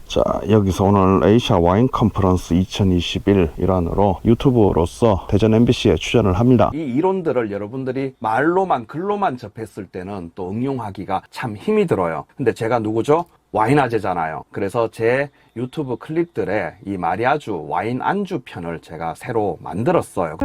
자, 여기서 오늘 에이샤 와인 컨퍼런스 2021 일환으로 유튜브로서 대전 MBC에 출연을 합니다. 이 이론들을 여러분들이 말로만 글로만 접했을 때는 또 응용하기가 참 힘이 들어요. 근데 제가 누구죠? 와인아재잖아요. 그래서 제 유튜브 클립들에 이 마리아주 와인 안주 편을 제가 새로 만들었어요.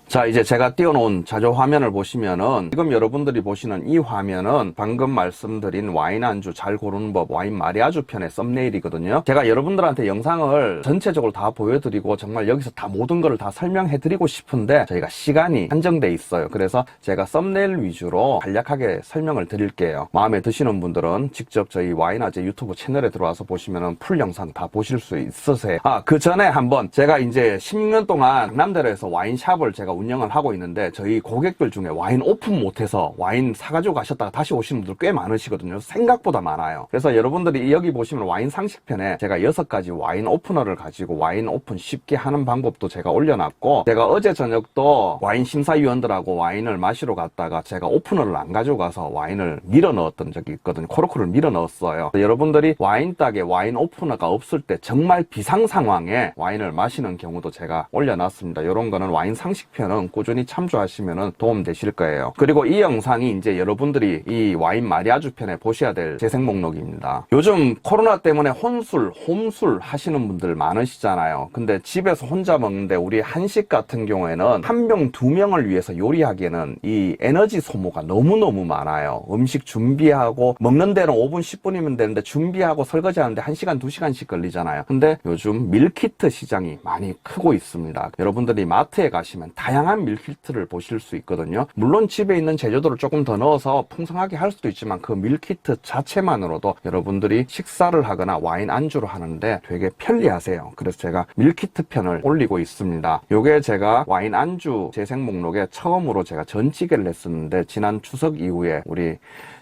자, 이제 제가 띄워놓은 자료 화면을 보시면은 지금 여러분들이 보시는 이 화면은 방금 말씀드린 와인 안주 잘 고르는 법 와인 마리아주 편의 썸네일이거든요. 제가 여러분들한테 영상을 전체적으로 다 보여드리고 정말 여기서 다 모든 거를 다 설명해드리고 싶은데 저희가 시간이 한정돼 있어요. 그래서 제가 썸네일 위주로 간략하게 설명을 드릴게요. 마음에 드시는 분들은 직접 저희 와인아재 유튜브 채널에 들어와서 보시면은 풀 영상 다 보실 수 있으세요. 그 전에 한번 제가 이제 16년 동안 남대로에서 와인샵을 제가 운영을 하고 있는데 저희 고객들 중에 와인 오픈 못해서 와인 사가지고 가셨다가 다시 오시는 분들 꽤 많으시거든요. 생각보다 많아요. 그래서 여러분들이 여기 보시면 와인 상식편에 제가 6가지 와인 오프너를 가지고 와인 오픈 쉽게 하는 방법도 제가 올려놨고, 제가 어제 저녁도 와인 심사위원들하고 와인을 마시러 갔다가 제가 오프너를 안 가지고 가서 와인을 밀어 넣었던 적이 있거든요. 코르크를 밀어 넣었어요. 여러분들이 와인 딱에 와인 오프너가 없을 때 정말 비상 상황에 와인을 마시는 경우도 제가 올려놨습니다. 이런 거는 와인 상식편은 꾸준히 참조하시면 도움 되실 거예요. 그리고 이 영상이 이제 여러분들이 이 와인 마리아주 편에 보셔야 될 재생 목록입니다. 요즘 코로나 때문에 혼술, 홈술 하시는 분들 많으시잖아요. 근데 집에서 혼자 먹는데 우리 한식 같은 경우에는 한 명, 두 명을 위해서 요리하기에는 이 에너지 소모가 너무너무 많아요. 음식 준비하고 먹는 데는 5분, 10분이면 되는데 준비하고 설거지하는데 1시간, 2시간씩 걸리잖아요. 근데 요즘 밀키트 시장이 많이 크고 있습니다. 여러분들이 마트에 가시면 다양한 밀키트를 보실 수 있거든요. 물론 집에 있는 재료들을 조금 더 넣어서 풍성하게 할 수도 있지만 그 밀키트 자체만으로도 여러분들이 식사를 하거나 와인 안주로 하는데 되게 편리하세요. 그래서 제가 밀키트 편을 올리고 있습니다. 요게 제가 와인 안주 재생 목록에 처음으로 제가 전찌개를 했었는데, 지난 추석 이후에 우리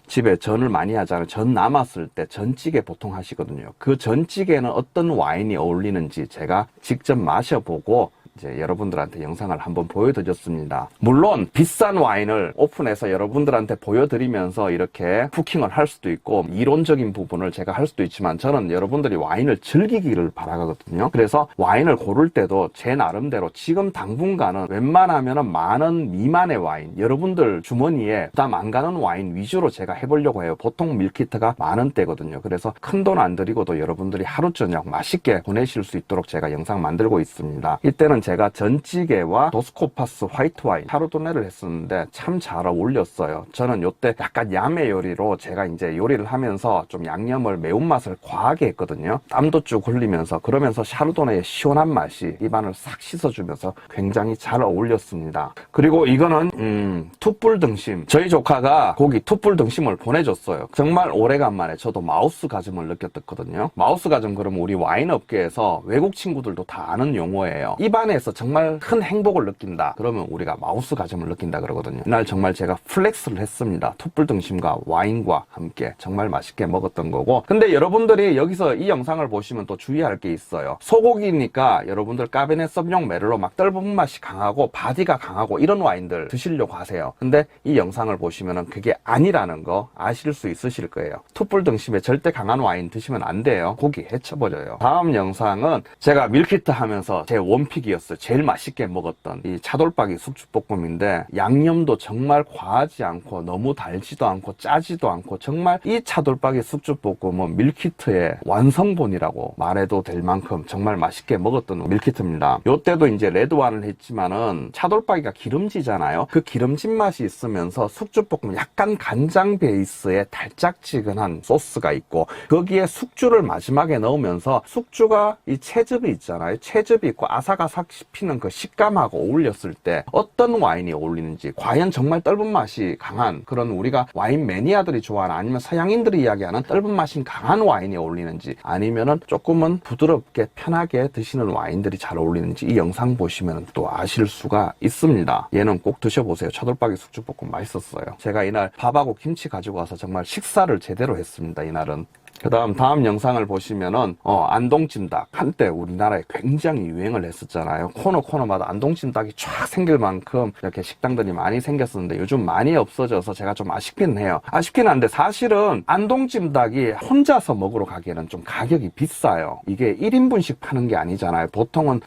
집에 전을 많이 하잖아요. 전 남았을 때 전찌개 보통 하시거든요. 그 전찌개는 어떤 와인이 어울리는지 제가 직접 마셔보고 이제 여러분들한테 영상을 한번 보여드렸습니다. 물론 비싼 와인을 오픈해서 여러분들한테 보여드리면서 이렇게 쿠킹을 할 수도 있고 이론적인 부분을 제가 할 수도 있지만, 저는 여러분들이 와인을 즐기기를 바라거든요. 그래서 와인을 고를 때도 제 나름대로 지금 당분간은 웬만하면 10,000원 미만의 와인, 여러분들 주머니에 부담 안 가는 와인 위주로 제가 해보려고 해요. 보통 밀키트가 10,000원대거든요. 그래서 큰 돈 안 들이고도 여러분들이 하루 저녁 맛있게 보내실 수 있도록 제가 영상 만들고 있습니다. 이때는 제가 전찌개와 도스코파스 화이트 와인 샤르도네를 했었는데 참 잘 어울렸어요. 저는 요때 약간 야매 요리로 제가 이제 요리를 하면서 좀 양념을 매운맛을 과하게 했거든요. 땀도 쭉 흘리면서, 그러면서 샤르도네의 시원한 맛이 입안을 싹 씻어주면서 굉장히 잘 어울렸습니다. 그리고 이거는 툭불 등심, 저희 조카가 고기 툭불 등심을 보내줬어요. 정말 오래간만에 저도 마우스 가즘을 느꼈거든요. 마우스 가즘 그러면 우리 와인 업계에서 외국 친구들도 다 아는 용어예요. 입안에 에서 정말 큰 행복을 느낀다 그러면 우리가 마우스 가즘을 느낀다 그러거든요. 이날 정말 제가 플렉스를 했습니다. 툭불 등심과 와인과 함께 정말 맛있게 먹었던 거고, 근데 여러분들이 여기서 이 영상을 보시면 또 주의할 게 있어요. 소고기니까 여러분들 까베네 소비뇽 메를로 막 떫은 맛이 강하고 바디가 강하고 이런 와인들 드시려고 하세요. 근데 이 영상을 보시면은 그게 아니라는 거 아실 수 있으실 거예요. 툭불 등심에 절대 강한 와인 드시면 안 돼요. 고기 해쳐버려요. 다음 영상은 제가 밀키트 하면서 제 원픽이었어요. 제일 맛있게 먹었던 이 차돌박이 숙주볶음인데, 양념도 정말 과하지 않고 너무 달지도 않고 짜지도 않고, 정말 이 차돌박이 숙주볶음은 밀키트의 완성본이라고 말해도 될 만큼 정말 맛있게 먹었던 밀키트입니다. 요때도 이제 레드와인을 했지만은 차돌박이가 기름지잖아요. 그 기름진 맛이 있으면서 숙주볶음 약간 간장 베이스의 달짝지근한 소스가 있고, 거기에 숙주를 마지막에 넣으면서 숙주가 이 채즙이 있잖아요. 채즙이 있고 아삭아삭 씹히는 그 식감하고 어울렸을 때 어떤 와인이 어울리는지, 과연 정말 떫은 맛이 강한 그런 우리가 와인 매니아들이 좋아하는, 아니면 서양인들이 이야기하는 떫은 맛이 강한 와인이 어울리는지, 아니면은 조금은 부드럽게 편하게 드시는 와인들이 잘 어울리는지 이 영상 보시면 또 아실 수가 있습니다. 얘는 꼭 드셔보세요. 차돌박이 숙주볶음 맛있었어요. 제가 이날 밥하고 김치 가지고 와서 정말 식사를 제대로 했습니다. 이날은 그 다음 영상을 보시면은 안동찜닭 한때 우리나라에 굉장히 유행을 했었잖아요. 코너마다 안동찜닭이 쫙 생길 만큼 이렇게 식당들이 많이 생겼었는데 요즘 많이 없어져서 제가 좀 아쉽긴 해요. 아쉽긴 한데 사실은 안동찜닭이 혼자서 먹으러 가기에는 좀 가격이 비싸요. 이게 1인분씩 파는 게 아니잖아요. 보통은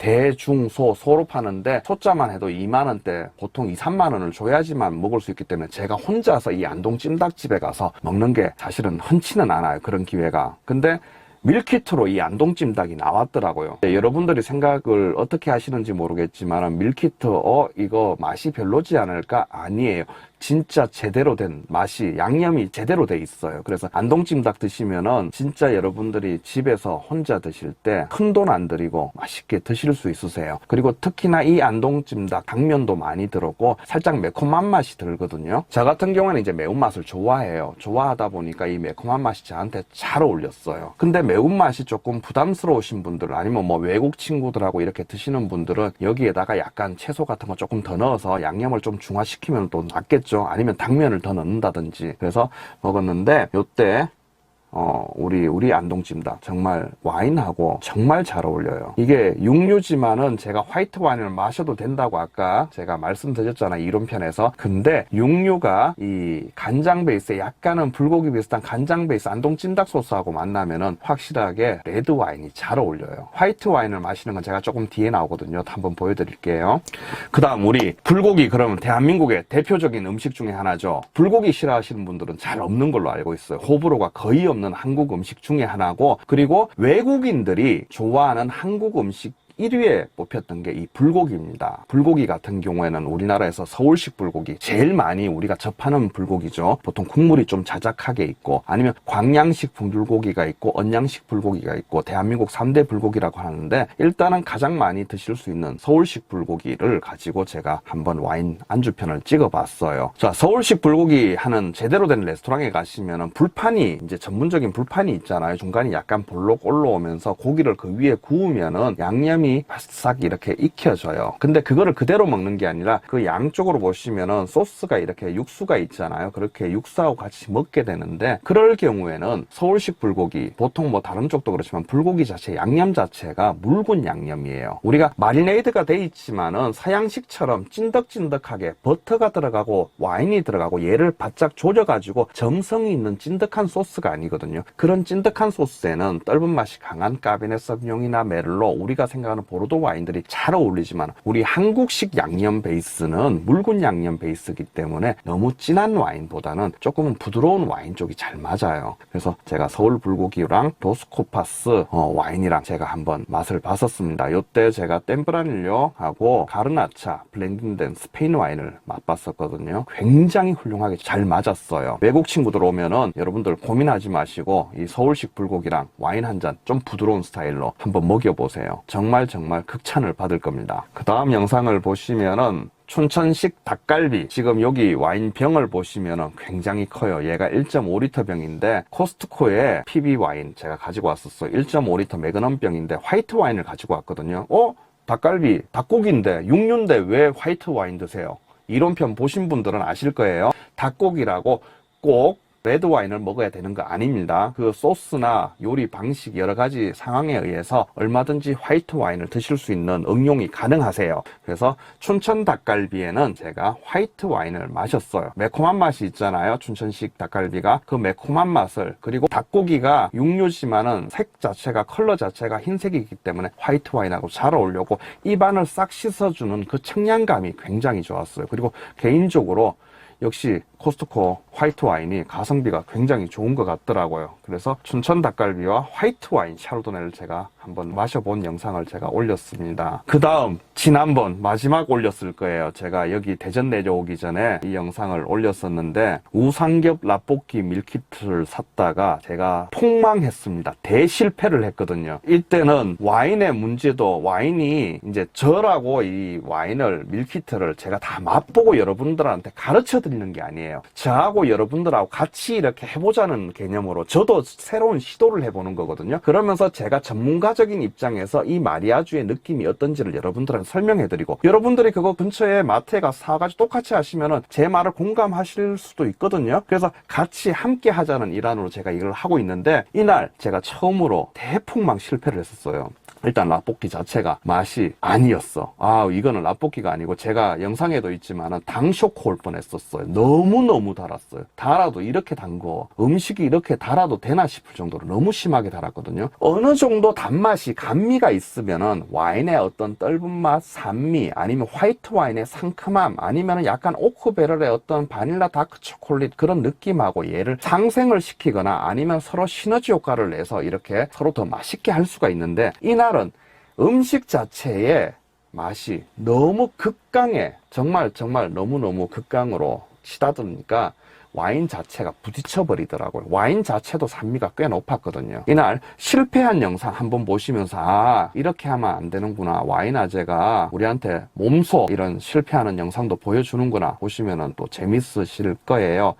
소로 파는데 소자만 해도 2만원대, 보통 2, 3만원을 줘야지만 먹을 수 있기 때문에 제가 혼자서 이 안동찜닭집에 가서 먹는 게 사실은 흔치는 않아요. 그런 기회가. 근데 밀키트로 이 안동찜닭이 나왔더라고요. 여러분들이 생각을 어떻게 하시는지 모르겠지만 밀키트 이거 맛이 별로지 않을까? 아니에요. 진짜 제대로 된 맛이, 양념이 제대로 돼 있어요. 그래서 안동찜닭 드시면은 진짜 여러분들이 집에서 혼자 드실 때 큰 돈 안 들이고 맛있게 드실 수 있으세요. 그리고 특히나 이 안동찜닭 당면도 많이 들었고 살짝 매콤한 맛이 들거든요. 저 같은 경우에는 이제 매운맛을 좋아해요. 좋아하다 보니까 이 매콤한 맛이 저한테 잘 어울렸어요. 근데 매운맛이 조금 부담스러우신 분들, 아니면 뭐 외국 친구들하고 이렇게 드시는 분들은 여기에다가 약간 채소 같은 거 조금 더 넣어서 양념을 좀 중화시키면 또 낫겠죠. 아니면 당면을 더 넣는다든지. 그래서 먹었는데 요때 우리 안동찜닭 정말 와인하고 정말 잘 어울려요. 이게 육류지만은 제가 화이트 와인을 마셔도 된다고 아까 제가 말씀드렸잖아요, 이론편에서. 근데 육류가 이 간장 베이스에 약간은 불고기 비슷한 간장 베이스 안동찜닭 소스하고 만나면은 확실하게 레드 와인이 잘 어울려요. 화이트 와인을 마시는 건 제가 조금 뒤에 나오거든요. 한번 보여드릴게요. 그 다음 우리 불고기, 그러면 대한민국의 대표적인 음식 중에 하나죠. 불고기 싫어하시는 분들은 잘 없는 걸로 알고 있어요. 호불호가 거의 없는 한국 음식 중에 하나고, 그리고 외국인들이 좋아하는 한국 음식 1위에 뽑혔던 게 이 불고기입니다. 불고기 같은 경우에는 우리나라에서 서울식 불고기, 제일 많이 우리가 접하는 불고기죠. 보통 국물이 좀 자작하게 있고, 아니면 광양식 불고기가 있고 언양식 불고기가 있고, 대한민국 3대 불고기라고 하는데, 일단은 가장 많이 드실 수 있는 서울식 불고기를 가지고 제가 한번 와인 안주편을 찍어봤어요. 자, 서울식 불고기 하는 제대로 된 레스토랑에 가시면은 불판이, 이제 전문적인 불판이 있잖아요. 중간에 약간 볼록 올라오면서 고기를 그 위에 구우면은 양념이 바싹 이렇게 익혀져요. 근데 그거를 그대로 먹는 게 아니라 그 양쪽으로 보시면은 소스가 이렇게 육수가 있잖아요. 그렇게 육수하고 같이 먹게 되는데, 그럴 경우에는 서울식 불고기, 보통 뭐 다른 쪽도 그렇지만 불고기 자체 양념 자체가 묽은 양념이에요. 우리가 마리네이드가 돼 있지만은 서양식처럼 찐득찐득하게 버터가 들어가고 와인이 들어가고 얘를 바짝 조져가지고 점성이 있는 찐득한 소스가 아니거든요. 그런 찐득한 소스에는 떫은 맛이 강한 까베네 소비뇽이나 메를로, 우리가 생각하는 보르도 와인들이 잘 어울리지만 우리 한국식 양념 베이스는 묽은 양념 베이스이기 때문에 너무 진한 와인보다는 조금은 부드러운 와인 쪽이 잘 맞아요. 그래서 제가 서울 불고기랑 도스코파스 와인이랑 제가 한번 맛을 봤었습니다. 요때 제가 템프라닐료하고 가르나차 블렌딩된 스페인 와인을 맛봤었거든요. 굉장히 훌륭하게 잘 맞았어요. 외국 친구들 오면은 여러분들 고민하지 마시고 이 서울식 불고기랑 와인 한 잔 좀 부드러운 스타일로 한번 먹여보세요. 정말 극찬을 받을 겁니다. 그 다음 영상을 보시면은 춘천식 닭갈비, 지금 여기 와인병을 보시면은 굉장히 커요. 얘가 1.5리터 병인데 코스트코에 PB 와인 제가 가지고 왔었어요. 1.5리터 매그넘 병인데 화이트 와인을 가지고 왔거든요. 닭갈비, 닭고기인데 육류인데 왜 화이트 와인 드세요? 이론편 보신 분들은 아실 거예요. 닭고기라고 꼭 레드 와인을 먹어야 되는 거 아닙니다. 그 소스나 요리 방식 여러 가지 상황에 의해서 얼마든지 화이트 와인을 드실 수 있는 응용이 가능하세요. 그래서 춘천 닭갈비에는 제가 화이트 와인을 마셨어요. 매콤한 맛이 있잖아요. 춘천식 닭갈비가 그 매콤한 맛을, 그리고 닭고기가 육류지만은 색 자체가, 컬러 자체가 흰색이기 때문에 화이트 와인하고 잘 어울렸고, 입안을 싹 씻어주는 그 청량감이 굉장히 좋았어요. 그리고 개인적으로 역시 코스트코 화이트 와인이 가성비가 굉장히 좋은 것 같더라고요. 그래서 춘천 닭갈비와 화이트 와인 샤르도네를 제가 한번 마셔본 영상을 제가 올렸습니다. 그 다음 지난번 마지막 올렸을 거예요. 제가 여기 대전 내려오기 전에 이 영상을 올렸었는데, 우삼겹 라볶이 밀키트를 샀다가 제가 폭망했습니다. 대실패를 했거든요. 이때는 와인의 문제도, 와인이 이제 저라고 이 와인을, 밀키트를 제가 다 맛보고 여러분들한테 가르쳐 드리는 게 아니에요. 아니에요. 저하고 여러분들하고 같이 이렇게 해보자는 개념으로 저도 새로운 시도를 해보는 거거든요. 그러면서 제가 전문가적인 입장에서 이 마리아주의 느낌이 어떤지를 여러분들한테 설명해드리고, 여러분들이 그거 근처에 마트에 가서 사가지고 똑같이 하시면은 제 말을 공감하실 수도 있거든요. 그래서 같이 함께 하자는 일환으로 제가 이걸 하고 있는데, 이날 제가 처음으로 대폭망 실패를 했었어요. 일단 라볶이 자체가 맛이 아니었어. 이거는 라볶이가 아니고, 제가 영상에도 있지만은 당 쇼크 올 뻔했었어요. 너무너무 달았어요. 달아도 이렇게 단 거, 음식이 이렇게 달아도 되나 싶을 정도로 너무 심하게 달았거든요. 어느 정도 단맛이, 감미가 있으면은 와인의 어떤 떫은 맛, 산미, 아니면 화이트 와인의 상큼함, 아니면은 약간 오크베럴의 어떤 바닐라 다크 초콜릿 그런 느낌하고 얘를 상생을 시키거나, 아니면 서로 시너지 효과를 내서 이렇게 서로 더 맛있게 할 수가 있는데, 이날은 음식 자체의 맛이 너무 극강해. 정말 너무너무 극강으로 치닫으니까 와인 자체가 부딪혀버리더라고요. 와인 자체도 산미가 꽤 높았거든요. 이날 실패한 영상 한번 보시면서 이렇게 하면 안 되는구나, 와인 아재가 우리한테 몸소 이런 실패하는 영상도 보여주는구나 보시면은 또 재밌으실 거예요.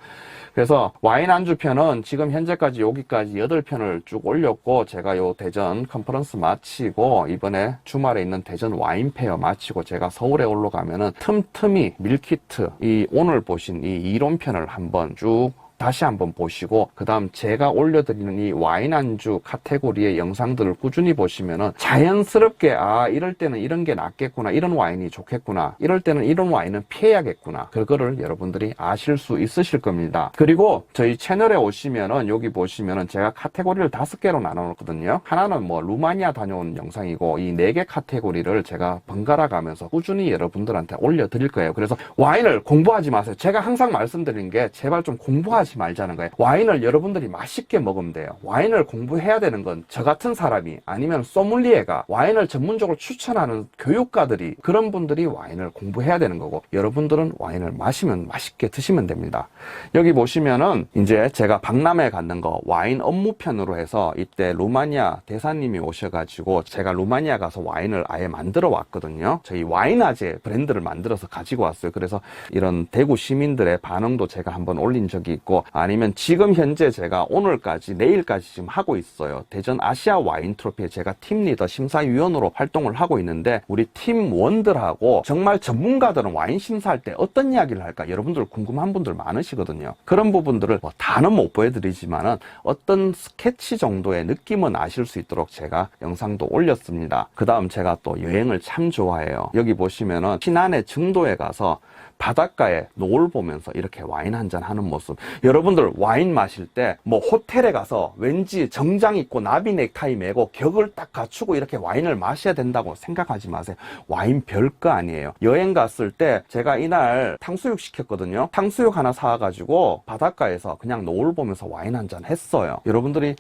그래서 와인 안주 편은 지금 현재까지 여기까지 8편을 쭉 올렸고, 제가 요 대전 컨퍼런스 마치고 이번에 주말에 있는 대전 와인 페어 마치고 제가 서울에 올라가면은 틈틈이 밀키트, 이 오늘 보신 이 이론편을 한번 쭉 다시 한번 보시고, 그 다음 제가 올려드리는 이 와인 안주 카테고리의 영상들을 꾸준히 보시면은 자연스럽게 이럴 때는 이런 게 낫겠구나, 이런 와인이 좋겠구나, 이럴 때는 이런 와인은 피해야겠구나, 그거를 여러분들이 아실 수 있으실 겁니다. 그리고 저희 채널에 오시면은 여기 보시면은 제가 카테고리를 5개로 나눠놓거든요. 하나는 뭐 루마니아 다녀온 영상이고, 이 4개 카테고리를 제가 번갈아 가면서 꾸준히 여러분들한테 올려드릴 거예요. 그래서 와인을 공부하지 마세요. 제가 항상 말씀드리는 게, 제발 좀 공부하지 말자는 거예요. 와인을 여러분들이 맛있게 먹으면 돼요. 와인을 공부해야 되는 건 저 같은 사람이, 아니면 소믈리에가, 와인을 전문적으로 추천하는 교육가들이, 그런 분들이 와인을 공부해야 되는 거고, 여러분들은 와인을 마시면 맛있게 드시면 됩니다. 여기 보시면은 이제 제가 박람회 갔는 거 와인 업무편으로 해서, 이때 루마니아 대사님이 오셔가지고 제가 루마니아 가서 와인을 아예 만들어 왔거든요. 저희 와인아재 브랜드를 만들어서 가지고 왔어요. 그래서 이런 대구 시민들의 반응도 제가 한번 올린 적이 있고, 아니면 지금 현재 제가 오늘까지, 내일까지 지금 하고 있어요. 대전 아시아 와인 트로피에 제가 팀 리더 심사위원으로 활동을 하고 있는데, 우리 팀원들하고 정말 전문가들은 와인 심사할 때 어떤 이야기를 할까 여러분들 궁금한 분들 많으시거든요. 그런 부분들을 다는 못 보여드리지만은 어떤 스케치 정도의 느낌은 아실 수 있도록 제가 영상도 올렸습니다. 그 다음 제가 또 여행을 참 좋아해요. 여기 보시면은 신안의 증도에 가서 바닷가에 노을 보면서 이렇게 와인 한잔 하는 모습. 여러분들 와인 마실 때 뭐 호텔에 가서 왠지 정장 입고 나비 넥타이 메고 격을 딱 갖추고 이렇게 와인을 마셔야 된다고 생각하지 마세요. 와인 별거 아니에요. 여행 갔을 때 제가 이날 탕수육 시켰거든요. 탕수육 하나 사가지고 바닷가에서 그냥 노을 보면서 와인 한잔 했어요. 여러분들이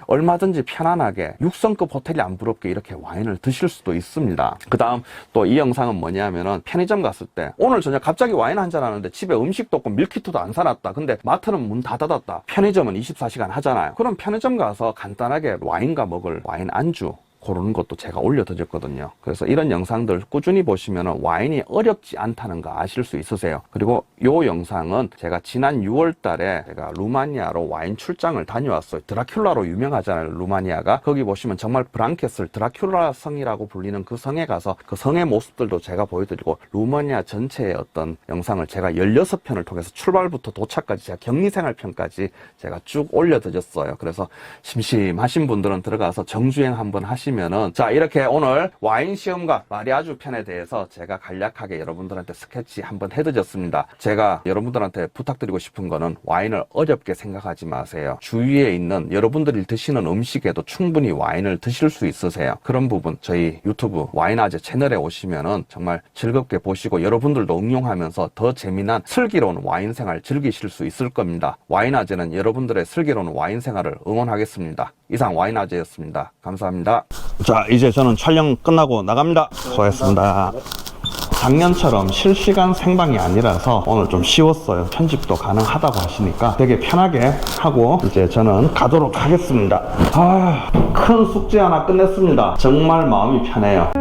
얼마든지 편안하게 6성급 호텔이 안 부럽게 이렇게 와인을 드실 수도 있습니다. 그 다음 또 이 영상은 뭐냐면은, 편의점 갔을 때 오늘 저녁 갑자기 와인 한잔 하는데 집에 음식도 없고 밀키트도 안 사놨다. 근데 마트는 문 다 닫았다. 편의점은 24시간 하잖아요. 그럼 편의점 가서 간단하게 와인과 먹을 와인 안주 고르는 것도 제가 올려드렸거든요. 그래서 이런 영상들 꾸준히 보시면 와인이 어렵지 않다는 거 아실 수 있으세요. 그리고 이 영상은 제가 지난 6월 달에 제가 루마니아로 와인 출장을 다녀왔어요. 드라큘라로 유명하잖아요, 루마니아가. 거기 보시면 정말 브랑켓을 드라큘라 성이라고 불리는 그 성에 가서 그 성의 모습들도 제가 보여드리고, 루마니아 전체의 어떤 영상을 제가 16편을 통해서 출발부터 도착까지 제가 격리생활편까지 제가 쭉 올려드렸어요. 그래서 심심하신 분들은 들어가서 정주행 한번 하시면 자, 이렇게 오늘 와인 시험과 마리아주 편에 대해서 제가 간략하게 여러분들한테 스케치 한번 해드렸습니다. 제가 여러분들한테 부탁드리고 싶은 거는, 와인을 어렵게 생각하지 마세요. 주위에 있는 여러분들이 드시는 음식에도 충분히 와인을 드실 수 있으세요. 그런 부분 저희 유튜브 와인아재 채널에 오시면은 정말 즐겁게 보시고, 여러분들도 응용하면서 더 재미난 슬기로운 와인 생활 즐기실 수 있을 겁니다. 와인아재는 여러분들의 슬기로운 와인 생활을 응원하겠습니다. 이상 와인아재였습니다. 감사합니다. 자, 이제 저는 촬영 끝나고 나갑니다. 수고하셨습니다. 작년처럼 실시간 생방이 아니라서 오늘 좀 쉬웠어요. 편집도 가능하다고 하시니까 되게 편하게 하고 이제 저는 가도록 하겠습니다. 큰 숙제 하나 끝냈습니다. 정말 마음이 편해요.